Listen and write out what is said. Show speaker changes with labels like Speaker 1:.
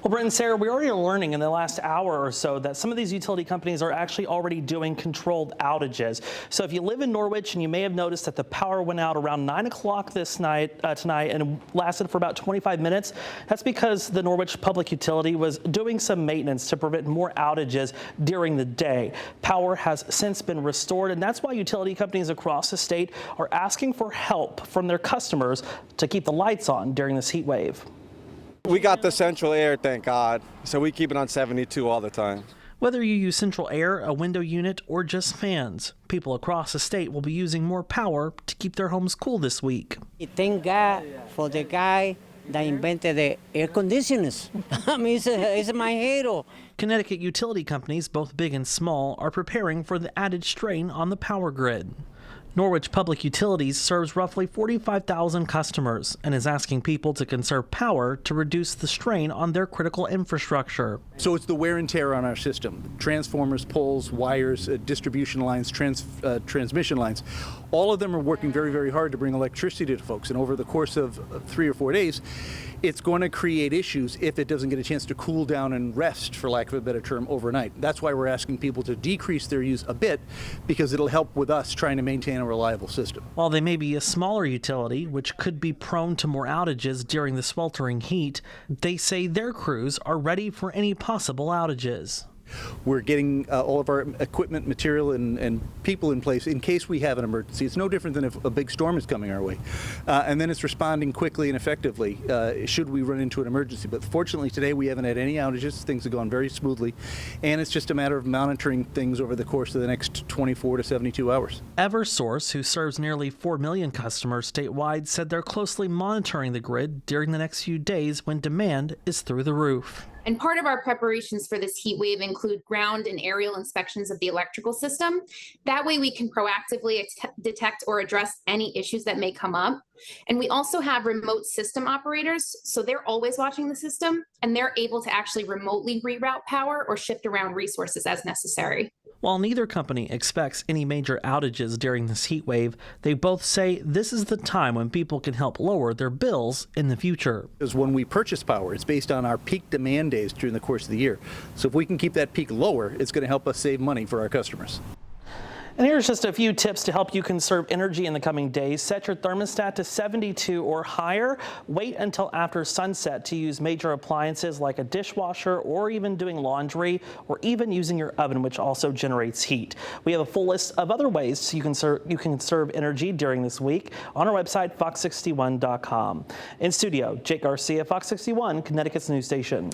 Speaker 1: Well, Brent and Sarah, we're already learning in the last hour or so that some of these utility companies are actually already doing controlled outages. So if you live in Norwich, and you may have noticed that the power went out around 9 o'clock tonight and lasted for about 25 minutes, that's because the Norwich Public Utility was doing some maintenance to prevent more outages during the day. Power has since been restored, and that's why utility companies across the state are asking for help from their customers to keep the lights on during this heat wave.
Speaker 2: We got the central air, thank God, so we keep it on 72 all the time.
Speaker 1: Whether you use central air, a window unit, or just fans, people across the state will be using more power to keep their homes cool this week.
Speaker 3: Thank God for the guy that invented the air conditioners. I mean, he's my hero.
Speaker 1: Connecticut utility companies, both big and small, are preparing for the added strain on the power grid. Norwich Public Utilities serves roughly 45,000 customers and is asking people to conserve power to reduce the strain on their critical infrastructure.
Speaker 4: So it's the wear and tear on our system. Transformers, poles, wires, distribution lines, transmission lines. All of them are working very, very hard to bring electricity to folks. And over the course of 3 or 4 days, it's going to create issues if it doesn't get a chance to cool down and rest, for lack of a better term, overnight. That's why we're asking people to decrease their use a bit, because it'll help with us trying to maintain a reliable system.
Speaker 1: While they may be a smaller utility, which could be prone to more outages during the sweltering heat, they say their crews are ready for any possible outages.
Speaker 4: We're getting all of our equipment, material, and people in place in case we have an emergency. It's no different than if a big storm is coming our way. And then it's responding quickly and effectively should we run into an emergency. But fortunately today we haven't had any outages. Things have gone very smoothly. And it's just a matter of monitoring things over the course of the next 24 to 72 hours.
Speaker 1: Eversource, who serves nearly 4 million customers statewide, said they're closely monitoring the grid during the next few days when demand is through the roof.
Speaker 5: And part of our preparations for this heat wave include ground and aerial inspections of the electrical system. That way we can proactively detect or address any issues that may come up. And we also have remote system operators, so they're always watching the system and they're able to actually remotely reroute power or shift around resources as necessary.
Speaker 1: While neither company expects any major outages during this heat wave, they both say this is the time when people can help lower their bills in the future.
Speaker 4: Because when we purchase power, it's based on our peak demand days during the course of the year. So if we can keep that peak lower, it's going to help us save money for our customers.
Speaker 1: And here's just a few tips to help you conserve energy in the coming days. Set your thermostat to 72 or higher. Wait until after sunset to use major appliances like a dishwasher or even doing laundry or even using your oven, which also generates heat. We have a full list of other ways you can conserve energy during this week on our website, fox61.com. In studio, Jake Garcia, Fox 61, Connecticut's news station.